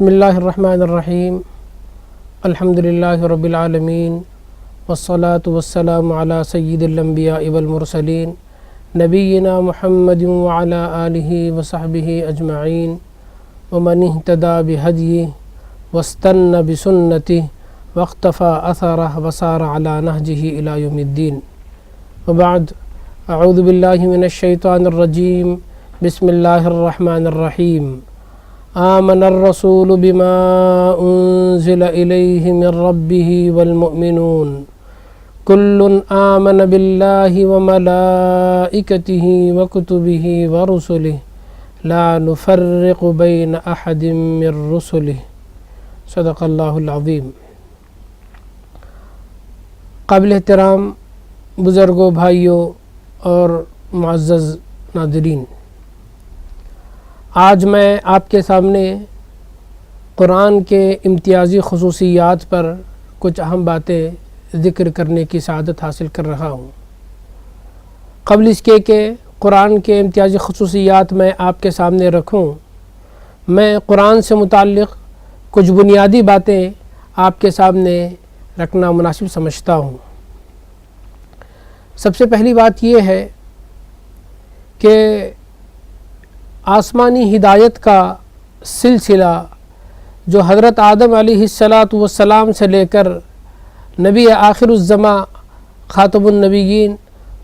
بسم اللہ الرحمن الرحیم الحمدللہ رب العالمین والصلاة والسلام علی سید الانبیاء والمرسلین نبینا محمد وعلی آلہ وصحبہ اجمعین ومن اہتدی بہدیہ واستنى بسنتہ واقتفى اثرہ وسار علی نہجہ الی یوم الدین وبعد اعوذ باللہ من الشیطان الرجیم بسم اللہ الرحمن الرحیم آمن الرسول بما انزل الیہ من ربہ والمؤمنون کل آمن باللہ وملائکتہ وکتبہ ورسلہ لا نفرق بین احد من رسلہ صدق اللہ العظیم۔ قابل احترام بزرگوں، بھائیوں اور معزز ناظرین، آج میں آپ کے سامنے قرآن کے امتیازی خصوصیات پر کچھ اہم باتیں ذکر کرنے کی سعادت حاصل کر رہا ہوں۔ قبل اس کے کہ قرآن کے امتیازی خصوصیات میں آپ کے سامنے رکھوں، میں قرآن سے متعلق کچھ بنیادی باتیں آپ کے سامنے رکھنا مناسب سمجھتا ہوں۔ سب سے پہلی بات یہ ہے کہ آسمانی ہدایت کا سلسلہ جو حضرت آدم علیہ السلام سے لے کر نبی آخر الزماں خاتم النبیین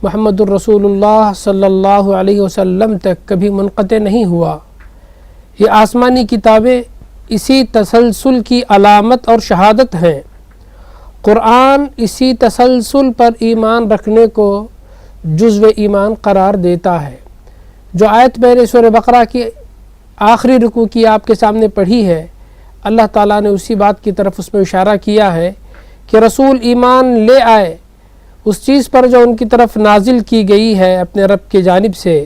محمد الرسول اللہ صلی اللہ علیہ وسلم تک کبھی منقطع نہیں ہوا۔ یہ آسمانی کتابیں اسی تسلسل کی علامت اور شہادت ہیں۔ قرآن اسی تسلسل پر ایمان رکھنے کو جزو ایمان قرار دیتا ہے۔ جو آیت میں نے سورہ بقرہ کی آخری رکوع کی آپ کے سامنے پڑھی ہے، اللہ تعالیٰ نے اسی بات کی طرف اس میں اشارہ کیا ہے کہ رسول ایمان لے آئے اس چیز پر جو ان کی طرف نازل کی گئی ہے اپنے رب کی جانب سے،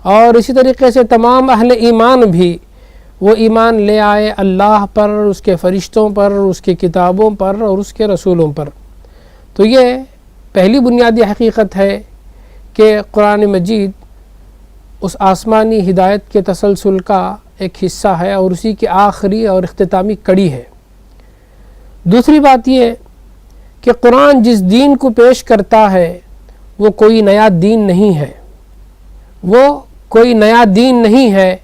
اور اسی طریقے سے تمام اہل ایمان بھی وہ ایمان لے آئے اللہ پر، اس کے فرشتوں پر، اس کی کتابوں پر اور اس کے رسولوں پر۔ تو یہ پہلی بنیادی حقیقت ہے کہ قرآن مجید اس آسمانی ہدایت کے تسلسل کا ایک حصہ ہے اور اسی کی آخری اور اختتامی کڑی ہے۔ دوسری بات یہ کہ قرآن جس دین کو پیش کرتا ہے وہ کوئی نیا دین نہیں ہے، وہ کوئی نیا دین نہیں ہے،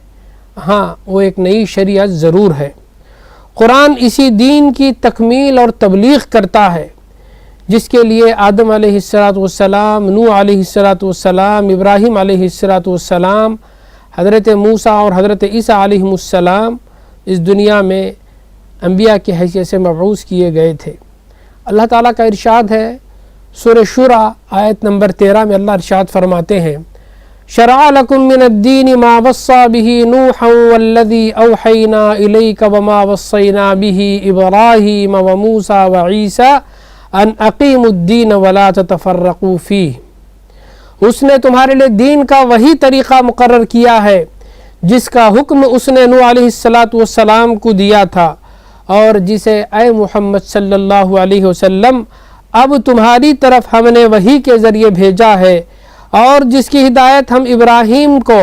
ہاں وہ ایک نئی شریعت ضرور ہے۔ قرآن اسی دین کی تکمیل اور تبلیغ کرتا ہے جس کے لیے آدم علیہ السلام، نوح علیہ السلام، ابراہیم علیہ السلام، حضرت موسیٰ اور حضرت عیسیٰ علیہ السلام اس دنیا میں انبیاء کی حیثیت سے مبعوث کیے گئے تھے۔ اللہ تعالیٰ کا ارشاد ہے سورہ شورى آیت نمبر 13 میں، اللہ ارشاد فرماتے ہیں شرع لکم من الدین ما وصى به نوحا والذی اوحینا الیک وما وصینا به ابراہیم وموسیٰ وعیسیٰ ان اقیموا الدین ولا تتفرقوا فیہ۔ اس نے تمہارے لیے دین کا وہی طریقہ مقرر کیا ہے جس کا حکم اس نے نوح علیہ السلام کو دیا تھا، اور جسے اے محمد صلی اللہ علیہ وسلم اب تمہاری طرف ہم نے وحی کے ذریعے بھیجا ہے، اور جس کی ہدایت ہم ابراہیم کو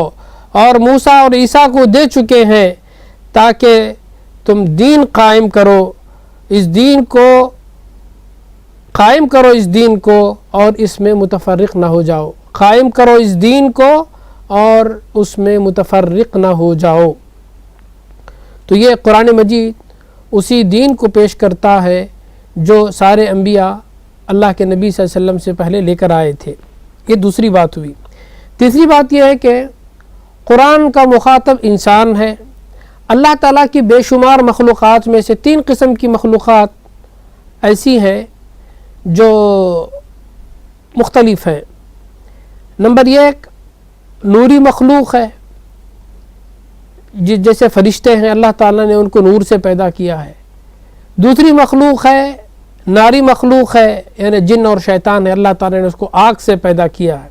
اور موسیٰ اور عیسیٰ کو دے چکے ہیں، تاکہ تم دین قائم کرو، اس دین کو قائم کرو، اس دین کو اور اس میں متفرق نہ ہو جاؤ، قائم کرو اس دین کو اور اس میں متفرق نہ ہو جاؤ۔ تو یہ قرآن مجید اسی دین کو پیش کرتا ہے جو سارے انبیاء اللہ کے نبی صلی اللہ علیہ وسلم سے پہلے لے کر آئے تھے۔ یہ دوسری بات ہوئی۔ تیسری بات یہ ہے کہ قرآن کا مخاطب انسان ہے۔ اللہ تعالیٰ کی بے شمار مخلوقات میں سے 3 قسم کی مخلوقات ایسی ہیں جو مختلف ہیں۔ نمبر 1 نوری مخلوق ہے، جیسے فرشتے ہیں، اللہ تعالیٰ نے ان کو نور سے پیدا کیا ہے۔ دوسری مخلوق ہے ناری مخلوق ہے، یعنی جن اور شیطان ہے، اللہ تعالیٰ نے اس کو آگ سے پیدا کیا ہے۔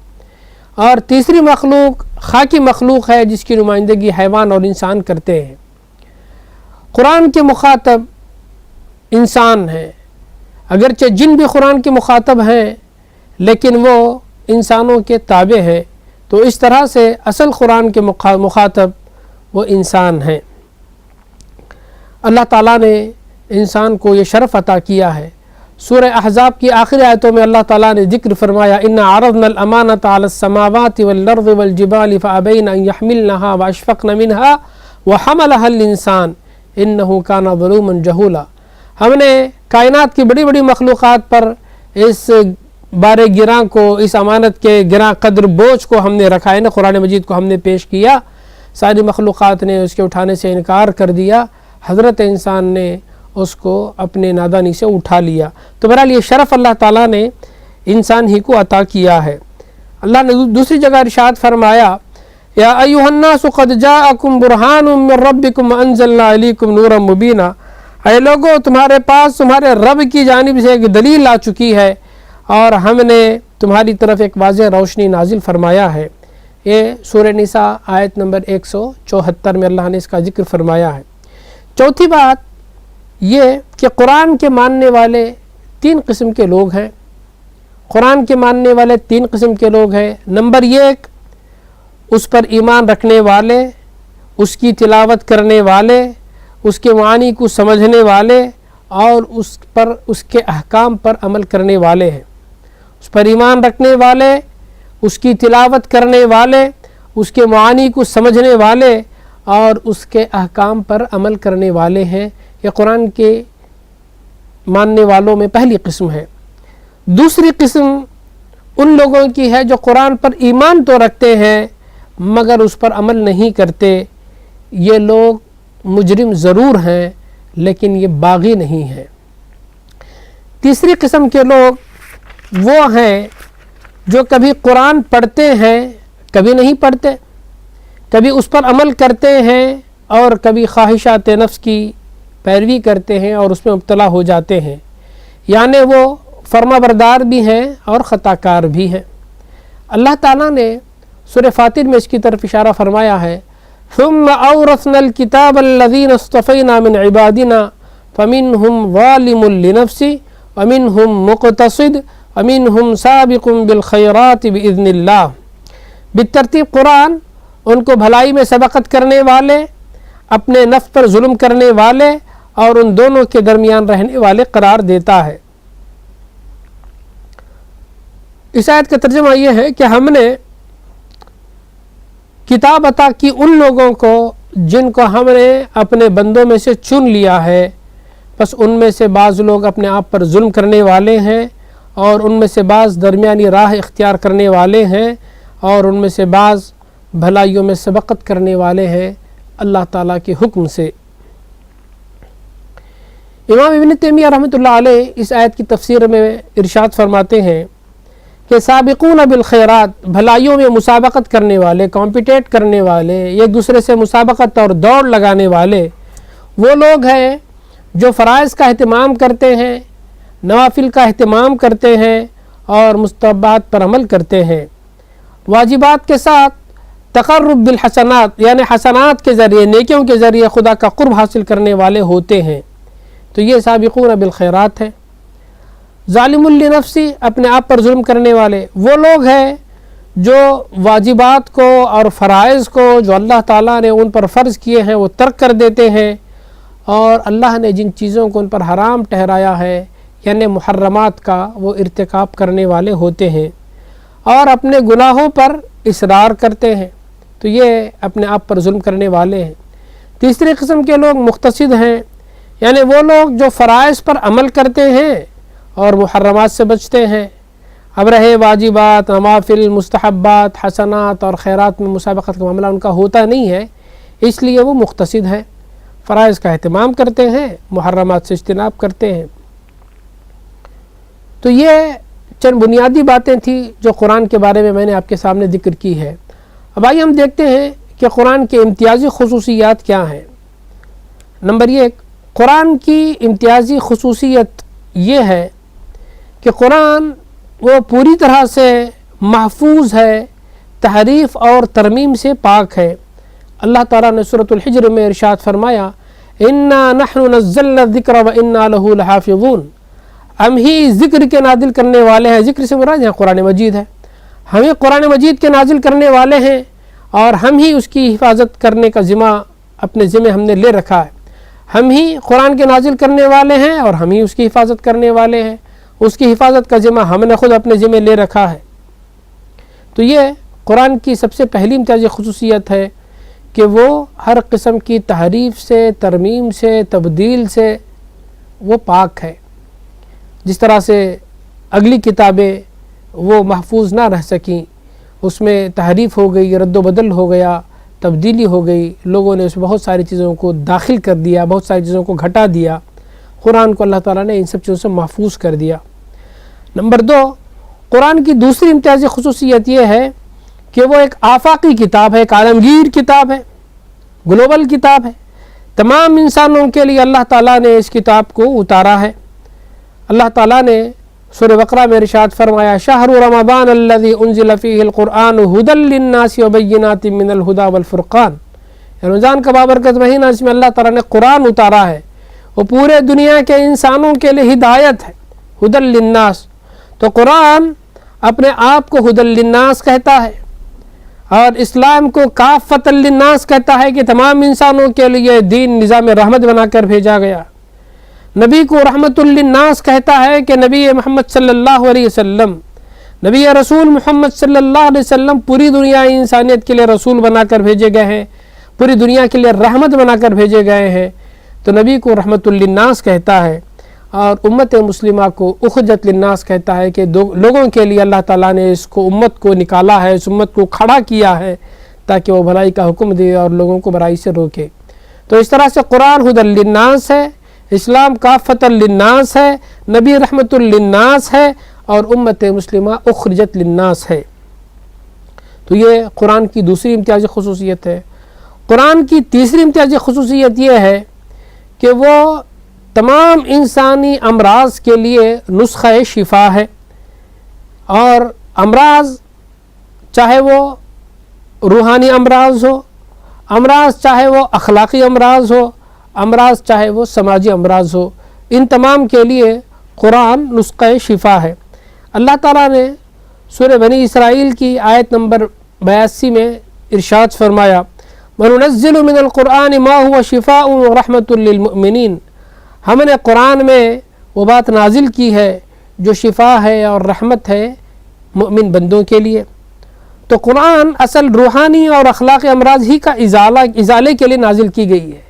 اور تیسری مخلوق خاکی مخلوق ہے جس کی نمائندگی حیوان اور انسان کرتے ہیں۔ قرآن کے مخاطب انسان ہیں، اگرچہ جن بھی قرآن کے مخاطب ہیں لیکن وہ انسانوں کے تابع ہیں، تو اس طرح سے اصل قرآن کے مخاطب وہ انسان ہیں۔ اللہ تعالیٰ نے انسان کو یہ شرف عطا کیا ہے۔ سورہ احزاب کی آخری آیتوں میں اللہ تعالیٰ نے ذکر فرمایا اِنَّا عَرَضْنَا الْأَمَانَةَ عَلَى السَّمَاوَاتِ وَالْأَرْضِ وَالْجِبَالِ فَأَبَيْنَ أَن يَحْمِلْنَهَا وَأَشْفَقْنَ مِنْهَا وَحَمَلَهَا الْإِنسَانُ إِنَّهُ كَانَ ظَلُومًا جَهُولًا۔ ہم نے کائنات کی بڑی بڑی مخلوقات پر اس بار گراں کو، اس امانت کے گراں قدر بوجھ کو ہم نے رکھا ہے نا، قرآن مجید کو ہم نے پیش کیا، ساری مخلوقات نے اس کے اٹھانے سے انکار کر دیا، حضرت انسان نے اس کو اپنے نادانی سے اٹھا لیا۔ تو بہرحال یہ شرف اللہ تعالیٰ نے انسان ہی کو عطا کیا ہے۔ اللہ نے دوسری جگہ ارشاد فرمایا یا ایھا الناس قد جاءکم برہان من ربکم وانزلنا علیکم نورا مبینا، اے لوگو تمہارے پاس تمہارے رب کی جانب سے ایک دلیل آ چکی ہے اور ہم نے تمہاری طرف ایک واضح روشنی نازل فرمایا ہے۔ یہ سورہ نساء آیت نمبر 174 میں اللہ نے اس کا ذکر فرمایا ہے۔ چوتھی بات یہ کہ قرآن کے ماننے والے 3 قسم کے لوگ ہیں۔ قرآن کے ماننے والے 3 قسم کے لوگ ہیں۔ نمبر 1، اس پر ایمان رکھنے والے، اس کی تلاوت کرنے والے، اس کے معانی کو سمجھنے والے اور اس کے احکام پر عمل کرنے والے ہیں۔ اس پر ایمان رکھنے والے، اس کی تلاوت کرنے والے، اس کے معانی کو سمجھنے والے اور اس کے احکام پر عمل کرنے والے ہیں۔ یہ قرآن کے ماننے والوں میں پہلی قسم ہے۔ دوسری قسم ان لوگوں کی ہے جو قرآن پر ایمان تو رکھتے ہیں مگر اس پر عمل نہیں کرتے۔ یہ لوگ مجرم ضرور ہیں لیکن یہ باغی نہیں ہیں۔ تیسری قسم کے لوگ وہ ہیں جو کبھی قرآن پڑھتے ہیں کبھی نہیں پڑھتے، کبھی اس پر عمل کرتے ہیں اور کبھی خواہشات نفس کی پیروی کرتے ہیں اور اس میں مبتلا ہو جاتے ہیں، یعنی وہ فرما بردار بھی ہیں اور خطا کار بھی ہیں۔ اللہ تعالیٰ نے سورہ فاطر میں اس کی طرف اشارہ فرمایا ہے ثم اورثنا الكتاب الذين اصطفينا من عبادنا فمنهم ظالم لنفسه ومنهم مقتصد ومنهم سابق بالخيرات باذن الله۔ بالترتیب قرآن ان کو بھلائی میں سبقت کرنے والے، اپنے نفس پر ظلم کرنے والے اور ان دونوں کے درمیان رہنے والے قرار دیتا ہے۔ اس آیت کا ترجمہ یہ ہے کہ ہم نے کتاب عطا کی ان لوگوں کو جن کو ہم نے اپنے بندوں میں سے چن لیا ہے، بس ان میں سے بعض لوگ اپنے آپ پر ظلم کرنے والے ہیں اور ان میں سے بعض درمیانی راہ اختیار کرنے والے ہیں اور ان میں سے بعض بھلائیوں میں سبقت کرنے والے ہیں اللہ تعالیٰ کے حکم سے۔ امام ابن تیمیہ رحمۃ اللہ علیہ اس آیت کی تفسیر میں ارشاد فرماتے ہیں کہ سابقون بالخیرات، بھلائیوں میں مسابقت کرنے والے، کمپیٹیٹ کرنے والے، ایک دوسرے سے مسابقت اور دوڑ لگانے والے وہ لوگ ہیں جو فرائض کا اہتمام کرتے ہیں، نوافل کا اہتمام کرتے ہیں اور مستحبات پر عمل کرتے ہیں، واجبات کے ساتھ تقرب بالحسنات یعنی حسنات کے ذریعے، نیکیوں کے ذریعے خدا کا قرب حاصل کرنے والے ہوتے ہیں۔ تو یہ سابقون بالخیرات ہیں۔ ظالم لنفسی، اپنے آپ پر ظلم کرنے والے وہ لوگ ہیں جو واجبات کو اور فرائض کو جو اللہ تعالیٰ نے ان پر فرض کیے ہیں وہ ترک کر دیتے ہیں اور اللہ نے جن چیزوں کو ان پر حرام ٹھہرایا ہے یعنی محرمات کا وہ ارتکاب کرنے والے ہوتے ہیں اور اپنے گناہوں پر اصرار کرتے ہیں۔ تو یہ اپنے آپ پر ظلم کرنے والے ہیں۔ تیسری قسم کے لوگ مقتصد ہیں، یعنی وہ لوگ جو فرائض پر عمل کرتے ہیں اور محرمات سے بچتے ہیں۔ اب رہے واجبات، نوافل، مستحبات، حسنات اور خیرات میں مسابقت کا معاملہ ان کا ہوتا نہیں ہے، اس لیے وہ مقتصد ہیں، فرائض کا اہتمام کرتے ہیں، محرمات سے اجتناب کرتے ہیں۔ تو یہ چند بنیادی باتیں تھیں جو قرآن کے بارے میں نے آپ کے سامنے ذکر کی ہے۔ اب آئیے ہم دیکھتے ہیں کہ قرآن کے امتیازی خصوصیات کیا ہیں۔ نمبر 1، قرآن کی امتیازی خصوصیت یہ ہے کہ قرآن وہ پوری طرح سے محفوظ ہے، تحریف اور ترمیم سے پاک ہے۔ اللہ تعالیٰ نے سورۃ الحجر میں ارشاد فرمایا اِنَّا نَحْنُ نَزَّلْنَا الذِّكْرَ وَإِنَّا لَهُ لَحَافِظُونَ، ہم ہی ذکر کے نازل کرنے والے ہیں۔ ذکر سے مراد یہاں قرآن مجید ہے، ہم ہی قرآن مجید کے نازل کرنے والے ہیں اور ہم ہی اس کی حفاظت کرنے کا ذمہ اپنے ذمہ ہم نے لے رکھا ہے۔ ہم ہی قرآن کے نازل کرنے والے ہیں اور ہم ہی اس کی حفاظت کرنے والے ہیں، اس کی حفاظت کا ذمہ ہم نے خود اپنے ذمہ لے رکھا ہے۔ تو یہ قرآن کی سب سے پہلی امتیازی خصوصیت ہے کہ وہ ہر قسم کی تحریف سے، ترمیم سے، تبدیل سے وہ پاک ہے۔ جس طرح سے اگلی کتابیں وہ محفوظ نہ رہ سکیں، اس میں تحریف ہو گئی، رد و بدل ہو گیا، تبدیلی ہو گئی، لوگوں نے اس میں بہت ساری چیزوں کو داخل کر دیا، بہت ساری چیزوں کو گھٹا دیا۔ قرآن کو اللہ تعالیٰ نے ان سب چیزوں سے محفوظ کر دیا۔ نمبر 2، قرآن کی دوسری امتیازی خصوصیت یہ ہے کہ وہ ایک آفاقی کتاب ہے، ایک عالمگیر کتاب ہے، گلوبل کتاب ہے۔ تمام انسانوں کے لیے اللہ تعالیٰ نے اس کتاب کو اتارا ہے۔ اللہ تعالیٰ نے سورہ بقرہ میں ارشاد فرمایا، شہر رمضان الذی انزل فیہ القرآن ھدی للناس وبینات من الھدی والفرقان، رمضان کا بابرکت مہینہ جس میں اللہ تعالیٰ نے قرآن اتارا ہے، وہ پورے دنیا کے انسانوں کے لیے ہدایت ہے، ھدی للناس۔ تو قرآن اپنے آپ کو ھدی للناس کہتا ہے اور اسلام کو کافۃ للناس کہتا ہے کہ تمام انسانوں کے لیے دین نظام رحمت بنا کر بھیجا گیا۔ نبی کو رحمت للناس کہتا ہے کہ نبی محمد صلی اللہ علیہ وسلم، نبی رسول محمد صلی اللہ علیہ وسلم پوری دنیا انسانیت کے لیے رسول بنا کر بھیجے گئے ہیں، پوری دنیا کے لیے رحمت بنا کر بھیجے گئے ہیں۔ تو نبی کو رحمت للناس کہتا ہے اور امت مسلمہ کو اخرجت للناس کہتا ہے کہ لوگوں کے لیے اللہ تعالیٰ نے اس کو امت کو نکالا ہے، اس امت کو کھڑا کیا ہے تاکہ وہ بھلائی کا حکم دے اور لوگوں کو برائی سے روکے۔ تو اس طرح سے قرآن ھدی للناس ہے، اسلام کافۃ للناس ہے، نبی رحمت للناس ہے اور امت مسلمہ اخرجت للناس ہے۔ تو یہ قرآن کی دوسری امتیازی خصوصیت ہے۔ قرآن کی تیسری امتیازی خصوصیت یہ ہے کہ وہ تمام انسانی امراض کے لیے نسخہ شفا ہے، اور امراض چاہے وہ روحانی امراض ہو، امراض چاہے وہ اخلاقی امراض ہو، امراض چاہے وہ سماجی امراض ہو، ان تمام کے لیے قرآن نسخہ شفا ہے۔ اللہ تعالیٰ نے سورہ بنی اسرائیل کی آیت نمبر 82 میں ارشاد فرمایا، وَنُنَزِّلُ مِنَ الْقُرْآنِ مَا هُوَ شِفَاءٌ وَرَحْمَةٌ لِّلْمُؤْمِنِينَ، ہم نے قرآن میں وہ بات نازل کی ہے جو شفا ہے اور رحمت ہے مؤمن بندوں کے لیے۔ تو قرآن اصل روحانی اور اخلاقی امراض ہی کا ازالے کے لیے نازل کی گئی ہے۔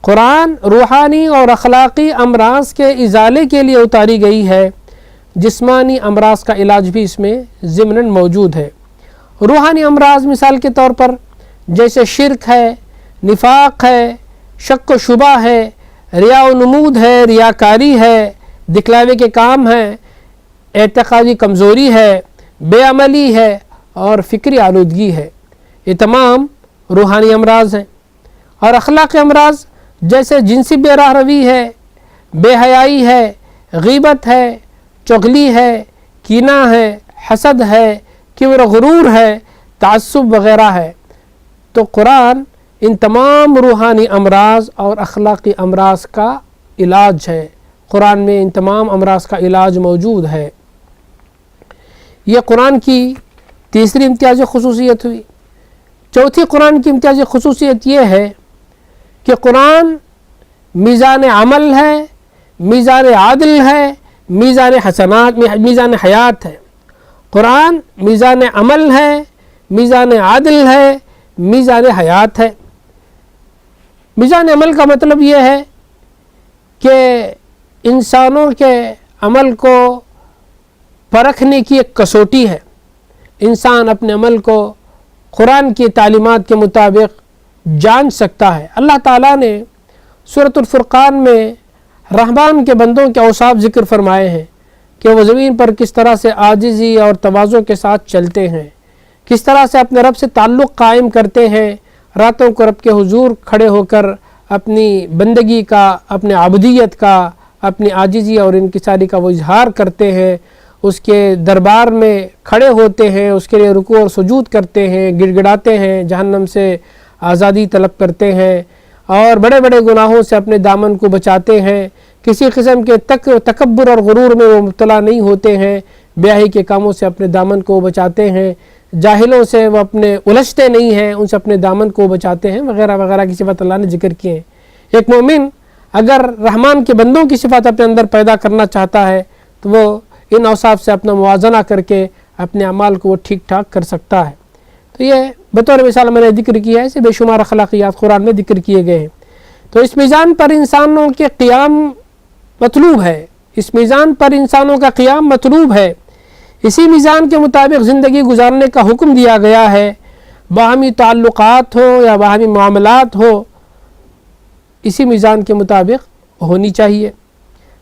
قرآن روحانی اور اخلاقی امراض کے ازالے کے لیے اتاری گئی ہے، جسمانی امراض کا علاج بھی اس میں ضمناً موجود ہے۔ روحانی امراض مثال کے طور پر جیسے شرک ہے، نفاق ہے، شک و شبہ ہے، ریا و نمود ہے، ریاکاری ہے، دکھلاوے کے کام ہے، اعتقادی کمزوری ہے، بے عملی ہے اور فکری آلودگی ہے، یہ تمام روحانی امراض ہیں۔ اور اخلاقی امراض جیسے جنسی بے راہ روی ہے، بے حیائی ہے، غیبت ہے، چغلی ہے، کینہ ہے، حسد ہے، کبر و غرور ہے، تعصب وغیرہ ہے۔ تو قرآن ان تمام روحانی امراض اور اخلاقی امراض کا علاج ہے، قرآن میں ان تمام امراض کا علاج موجود ہے۔ یہ قرآن کی تیسری امتیازی خصوصیت ہوئی۔ چوتھی قرآن کی امتیازی خصوصیت یہ ہے کہ قرآن میزان عمل ہے، میزان عادل ہے، میزان حسنات، میزان حیات ہے۔ قرآن میزان عمل ہے، میزان عادل ہے، میزان حیات ہے۔ میزان عمل کا مطلب یہ ہے کہ انسانوں کے عمل کو پرکھنے کی ایک کسوٹی ہے۔ انسان اپنے عمل کو قرآن کی تعلیمات کے مطابق جان سکتا ہے۔ اللہ تعالیٰ نے سورۃ الفرقان میں رحمان کے بندوں کے اوصاف ذکر فرمائے ہیں کہ وہ زمین پر کس طرح سے عاجزی اور تواضع کے ساتھ چلتے ہیں، کس طرح سے اپنے رب سے تعلق قائم کرتے ہیں، راتوں کو رب کے حضور کھڑے ہو کر اپنی بندگی کا، اپنے عبودیت کا، اپنی عاجزی اور انکساری کا وہ اظہار کرتے ہیں، اس کے دربار میں کھڑے ہوتے ہیں، اس کے لیے رکوع اور سجود کرتے ہیں، گڑ گڑاتے ہیں، جہنم سے آزادی طلب کرتے ہیں اور بڑے بڑے گناہوں سے اپنے دامن کو بچاتے ہیں، کسی قسم کے تکبر اور غرور میں وہ مبتلا نہیں ہوتے ہیں، بیاہی کے کاموں سے اپنے دامن کو بچاتے ہیں، جاہلوں سے وہ اپنے الجھتے نہیں ہیں، ان سے اپنے دامن کو بچاتے ہیں، وغیرہ وغیرہ کی صفات اللہ نے ذکر کی ہیں۔ ایک مومن اگر رحمان کے بندوں کی صفات اپنے اندر پیدا کرنا چاہتا ہے تو وہ ان اوصاف سے اپنا موازنہ کر کے اپنے اعمال کو وہ ٹھیک ٹھاک کر سکتا ہے۔ تو یہ بطور مثال میں نے ذکر کیا ہے، اسے بے شمار اخلاقیات قرآن میں ذکر کیے گئے ہیں۔ تو اس میزان پر انسانوں کے قیام مطلوب ہے، اس میزان پر انسانوں کا قیام مطلوب ہے، اسی میزان کے مطابق زندگی گزارنے کا حکم دیا گیا ہے، باہمی تعلقات ہو یا باہمی معاملات ہو اسی میزان کے مطابق ہونی چاہیے۔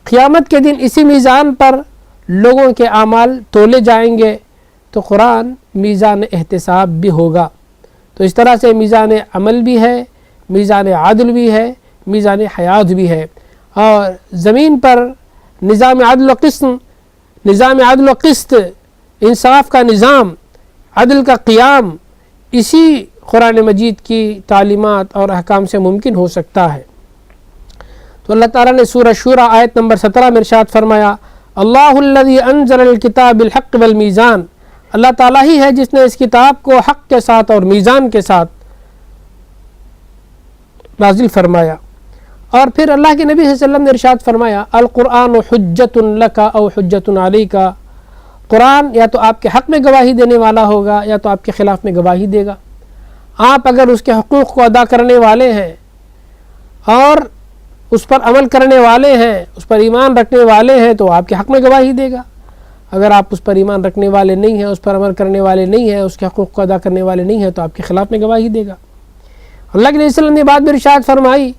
قیامت کے دن اسی میزان پر لوگوں کے اعمال تولے جائیں گے تو قرآن میزان احتساب بھی ہوگا۔ تو اس طرح سے میزان عمل بھی ہے، میزان عدل بھی ہے، میزان حیات بھی ہے، اور زمین پر نظام عدل و قسط، انصاف کا نظام، عدل کا قیام اسی قرآن مجید کی تعلیمات اور احکام سے ممکن ہو سکتا ہے۔ تو اللہ تعالیٰ نے سورہ شورى آیت نمبر 17 میں ارشاد فرمایا، اللہ الذی انزل الکتاب بالحق والمیزان، اللہ تعالیٰ ہی ہے جس نے اس کتاب کو حق کے ساتھ اور میزان کے ساتھ نازل فرمایا۔ اور پھر اللہ کے نبی صلی اللہ علیہ وسلم نے ارشاد فرمایا، القرآن حجت لک او حجت علیک، قرآن یا تو آپ کے حق میں گواہی دینے والا ہوگا یا تو آپ کے خلاف میں گواہی دے گا۔ آپ اگر اس کے حقوق کو ادا کرنے والے ہیں اور اس پر عمل کرنے والے ہیں، اس پر ایمان رکھنے والے ہیں تو آپ کے حق میں گواہی دے گا۔ اگر آپ اس پر ایمان رکھنے والے نہیں ہیں، اس پر عمل کرنے والے نہیں ہیں، اس کے حقوق کو ادا کرنے والے نہیں ہیں تو آپ کے خلاف میں گواہی دے گا۔ اللہ کے نبی صلی اللہ علیہ وسلم نے بعد میں ارشاد فرمائی،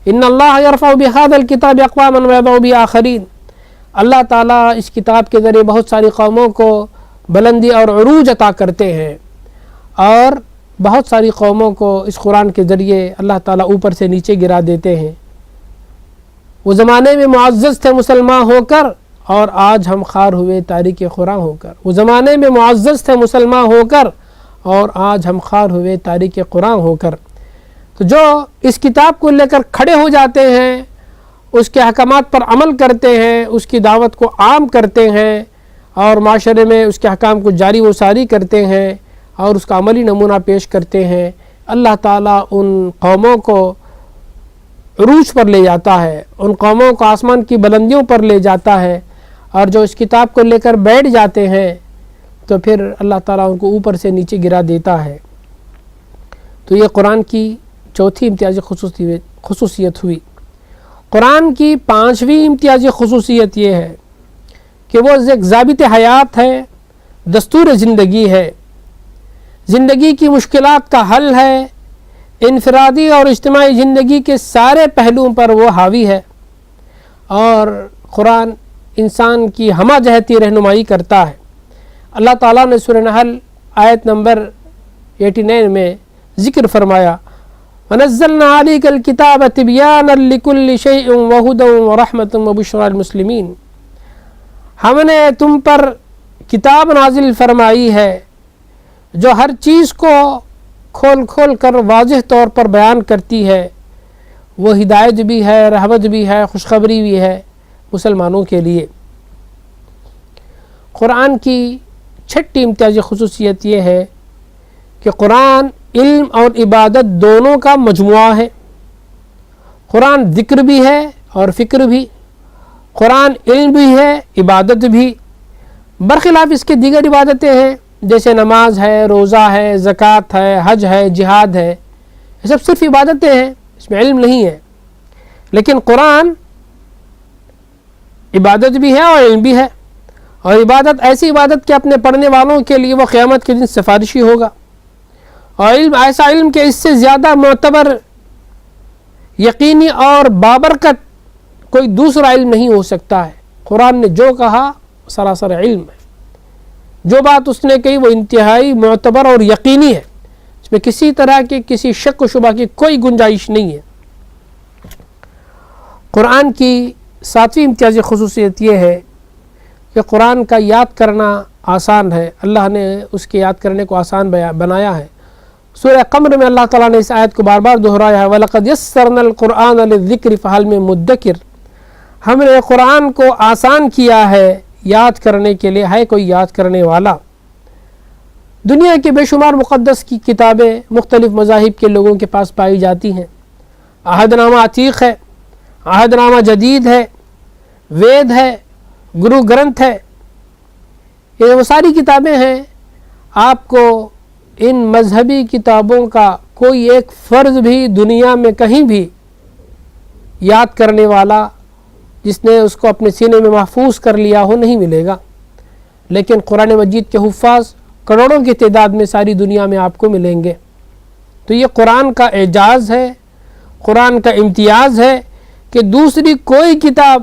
ان اللہ یرفع بہذا الکتاب اقواما ویضع بہ آخرین، اللہ تعالیٰ اس کتاب کے ذریعے بہت ساری قوموں کو بلندی اور عروج عطا کرتے ہیں، اور بہت ساری قوموں کو اس قرآن کے ذریعے اللہ تعالیٰ اوپر سے نیچے گرا دیتے ہیں۔ وہ زمانے میں معزز تھے مسلمان ہو کر اور آج ہم خوار ہوئے تاریک قرآن ہو کر، وہ زمانے میں معزز تھے مسلمان ہو کر اور آج ہم خوار ہوئے تاریک قرآن ہو کر۔ تو جو اس کتاب کو لے کر کھڑے ہو جاتے ہیں، اس کے احکامات پر عمل کرتے ہیں، اس کی دعوت کو عام کرتے ہیں اور معاشرے میں اس کے احکام کو جاری و ساری کرتے ہیں اور اس کا عملی نمونہ پیش کرتے ہیں، اللہ تعالیٰ ان قوموں کو عروج پر لے جاتا ہے، ان قوموں کو آسمان کی بلندیوں پر لے جاتا ہے، اور جو اس کتاب کو لے کر بیٹھ جاتے ہیں تو پھر اللہ تعالیٰ ان کو اوپر سے نیچے گرا دیتا ہے۔ تو یہ قرآن کی چوتھی امتیازی خصوصیت ہوئی۔ قرآن کی پانچویں امتیازی خصوصیت یہ ہے کہ وہ ایک ضابط حیات ہے، دستور زندگی ہے، زندگی کی مشکلات کا حل ہے، انفرادی اور اجتماعی زندگی کے سارے پہلوؤں پر وہ حاوی ہے، اور قرآن انسان کی ہمہ جہتی رہنمائی کرتا ہے۔ اللہ تعالیٰ نے سورہ نحل آیت نمبر 89 میں ذکر فرمایا، وَنَزَّلْنَا عَلَيْكَ الْكِتَابَ تِبْيَانًا لِكُلِّ شَيْءٍ وَهُدًى وَرَحْمَةً وَبُشْرَىٰ لِلْمُسْلِمِينَ، ہم نے تم پر کتاب نازل فرمائی ہے جو ہر چیز کو کھول کھول کر واضح طور پر بیان کرتی ہے، وہ ہدایت بھی ہے، رحمت بھی ہے، خوشخبری بھی ہے مسلمانوں کے لیے۔ قرآن کی چھٹی امتیازی خصوصیت یہ ہے کہ قرآن علم اور عبادت دونوں کا مجموعہ ہے۔ قرآن ذکر بھی ہے اور فکر بھی، قرآن علم بھی ہے، عبادت بھی، برخلاف اس کے دیگر عبادتیں ہیں جیسے نماز ہے، روزہ ہے، زکوٰۃ ہے، حج ہے، جہاد ہے، یہ سب صرف عبادتیں ہیں، اس میں علم نہیں ہے۔ لیکن قرآن عبادت بھی ہے اور علم بھی ہے، اور عبادت ایسی عبادت کہ اپنے پڑھنے والوں کے لیے وہ قیامت کے دن سفارشی ہوگا، اور علم ایسا علم کہ اس سے زیادہ معتبر، یقینی اور بابرکت کوئی دوسرا علم نہیں ہو سکتا ہے۔ قرآن نے جو کہا سراسر علم ہے، جو بات اس نے کہی وہ انتہائی معتبر اور یقینی ہے، اس میں کسی طرح کی کسی شک و شبہ کی کوئی گنجائش نہیں ہے۔ قرآن کی ساتویں امتیازی خصوصیت یہ ہے کہ قرآن کا یاد کرنا آسان ہے، اللہ نے اس کے یاد کرنے کو آسان بنایا ہے۔ سورہ قمر میں اللہ تعالیٰ نے اس آیت کو بار بار دہرایا ہے، وَلَقَدْ يَسَّرْنَا الْقُرْآنَ لِلذِّكْرِ فَهَلْ مِن مُدَّكِرٍ، ہم نے قرآن کو آسان کیا ہے یاد کرنے کے لیے، ہے کوئی یاد کرنے والا۔ دنیا کے بے شمار مقدس کی کتابیں مختلف مذاہب کے لوگوں کے پاس پائی جاتی ہیں، عہد نامہ عتیق ہے، عہد نامہ جدید ہے، وید ہے، گرو گرنتھ ہے، یہ وہ ساری کتابیں ہیں۔ آپ کو ان مذہبی کتابوں کا کوئی ایک فرض بھی دنیا میں کہیں بھی یاد کرنے والا جس نے اس کو اپنے سینے میں محفوظ کر لیا ہو نہیں ملے گا، لیکن قرآن مجید کے حفاظ کروڑوں کی تعداد میں ساری دنیا میں آپ کو ملیں گے۔ تو یہ قرآن کا اعجاز ہے، قرآن کا امتیاز ہے کہ دوسری کوئی کتاب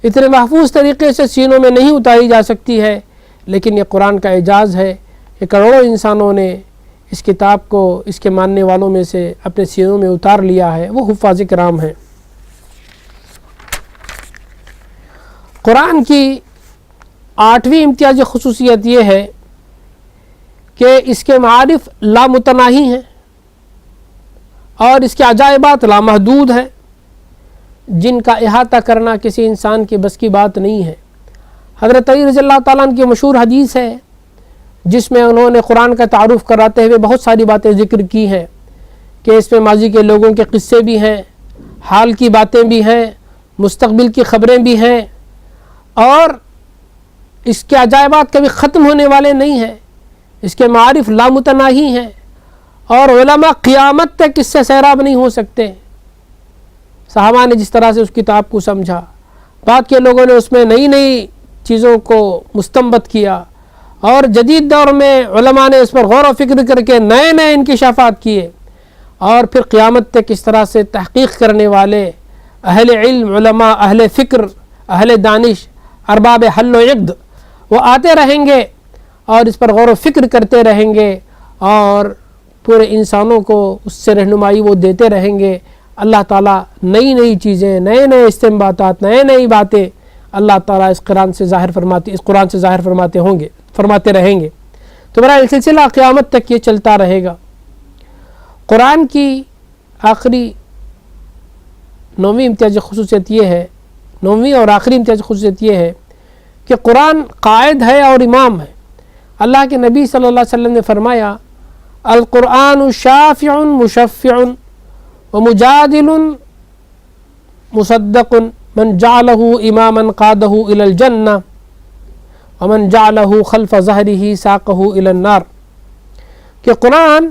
اتنے محفوظ طریقے سے سینوں میں نہیں اتاری جا سکتی ہے، لیکن یہ قرآن کا اعجاز ہے کہ کروڑوں انسانوں نے اس کتاب کو اس کے ماننے والوں میں سے اپنے سینوں میں اتار لیا ہے، وہ حفاظ کرام ہیں۔ قرآن کی 8ویں امتیازی خصوصیت یہ ہے کہ اس کے معارف لامتناہی ہیں اور اس کے عجائبات لامحدود ہیں، جن کا احاطہ کرنا کسی انسان کے بس کی بات نہیں ہے۔ حضرت علی رضی اللہ تعالیٰ عنہ کی مشہور حدیث ہے جس میں انہوں نے قرآن کا تعارف کراتے ہوئے بہت ساری باتیں ذکر کی ہیں کہ اس میں ماضی کے لوگوں کے قصے بھی ہیں، حال کی باتیں بھی ہیں، مستقبل کی خبریں بھی ہیں، اور اس کے عجائبات کبھی ختم ہونے والے نہیں ہیں، اس کے معارف لامتناہی ہیں، اور علماء قیامت تک اس سے سیراب نہیں ہو سکتے۔ صحابہ نے جس طرح سے اس کتاب کو سمجھا، بعد کے لوگوں نے اس میں نئی نئی چیزوں کو مستنبط کیا، اور جدید دور میں علماء نے اس پر غور و فکر کر کے نئے نئے انکشافات کیے، اور پھر قیامت تک اس طرح سے تحقیق کرنے والے اہل علم، علماء، اہل فکر، اہل دانش، ارباب حل و عقد وہ آتے رہیں گے اور اس پر غور و فکر کرتے رہیں گے، اور پورے انسانوں کو اس سے رہنمائی وہ دیتے رہیں گے۔ اللہ تعالیٰ نئی نئی چیزیں، نئے نئے استنباطات، نئے نئی باتیں اللہ تعالیٰ اس قرآن سے ظاہر فرماتے رہیں گے۔ تو برائے سلسلہ قیامت تک یہ چلتا رہے گا۔ قرآن کی آخری 9ویں امتیازی خصوصیت یہ ہے، 9ویں اور آخری امتیازی خصوصیت یہ ہے کہ قرآن قائد ہے اور امام ہے۔ اللہ کے نبی صلی اللہ علیہ وسلم نے فرمایا، القرآن شافع مشفع ومجادل مصدق من جعلہ اماما قادہ الی الجنہ ومن جعلہ خلف ظہرہ ساقہ الی النار، کہ قرآن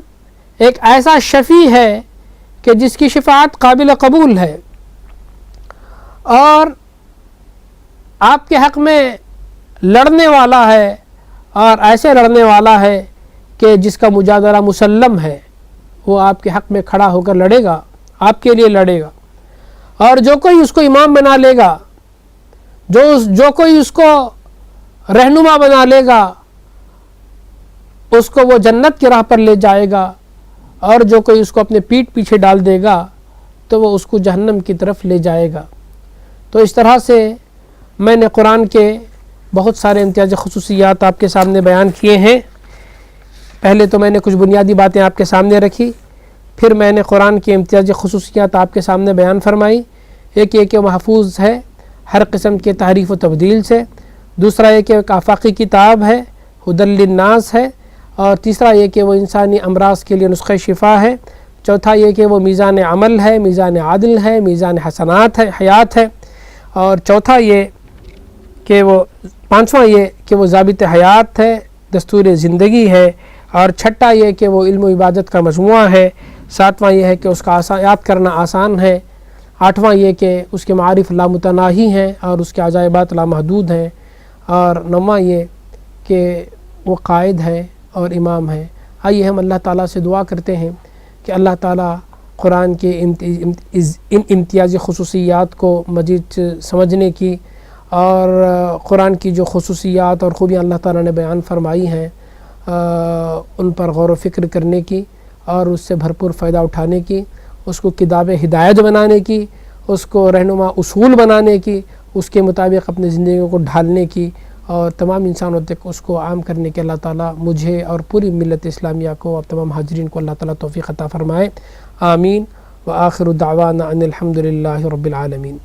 ایک ایسا شفیع ہے کہ جس کی شفاعت قابل قبول ہے، اور آپ کے حق میں لڑنے والا ہے، اور ایسے لڑنے والا ہے کہ جس کا مجادلہ مسلم ہے، وہ آپ کے حق میں کھڑا ہو کر لڑے گا، آپ کے لیے لڑے گا، اور جو کوئی اس کو امام بنا لے گا، جو کوئی اس کو رہنما بنا لے گا، اس کو وہ جنت کی راہ پر لے جائے گا، اور جو کوئی اس کو اپنے پیٹھ پیچھے ڈال دے گا تو وہ اس کو جہنم کی طرف لے جائے گا۔ تو اس طرح سے میں نے قرآن کے بہت سارے امتیازی خصوصیات آپ کے سامنے بیان کیے ہیں۔ پہلے تو میں نے کچھ بنیادی باتیں آپ کے سامنے رکھی، پھر میں نے قرآن کی امتیازی خصوصیات آپ کے سامنے بیان فرمائی۔ ایک یہ کہ محفوظ ہے ہر قسم کے تحریف و تبدیل سے، دوسرا یہ کہ ایک آفاقی کتاب ہے، ہدی للناس ہے، اور تیسرا یہ کہ وہ انسانی امراض کے لیے نسخہ شفا ہے، چوتھا یہ کہ وہ میزان عمل ہے، میزان عادل ہے، میزان حسنات ہے، حیات ہے، اور چوتھا یہ کہ وہ پانچواں یہ کہ وہ ضابط حیات ہے، دستور زندگی ہے، اور چھٹا یہ کہ وہ علم و عبادت کا مجموعہ ہے، ساتواں یہ ہے کہ اس کا یاد کرنا آسان ہے، آٹھواں یہ کہ اس کے معارف لامتناہی ہیں اور اس کے عجائبات لامحدود ہیں، اور نواں یہ کہ وہ قائد ہے اور امام ہے۔ آئیے ہم اللہ تعالیٰ سے دعا کرتے ہیں کہ اللہ تعالیٰ قرآن کے ان امتیازی خصوصیات کو مزید سمجھنے کی، اور قرآن کی جو خصوصیات اور خوبیاں اللہ تعالیٰ نے بیان فرمائی ہیں ان پر غور و فکر کرنے کی، اور اس سے بھرپور فائدہ اٹھانے کی، اس کو کتاب ہدایت بنانے کی، اس کو رہنما اصول بنانے کی، اس کے مطابق اپنی زندگیوں کو ڈھالنے کی، اور تمام انسانوں تک اس کو عام کرنے کے اللہ تعالیٰ مجھے اور پوری ملت اسلامیہ کو اور تمام حاضرین کو اللہ تعالیٰ توفیق عطا فرمائے۔ آمین۔ وآخر دعوانا ان الحمد للہ رب العالمین۔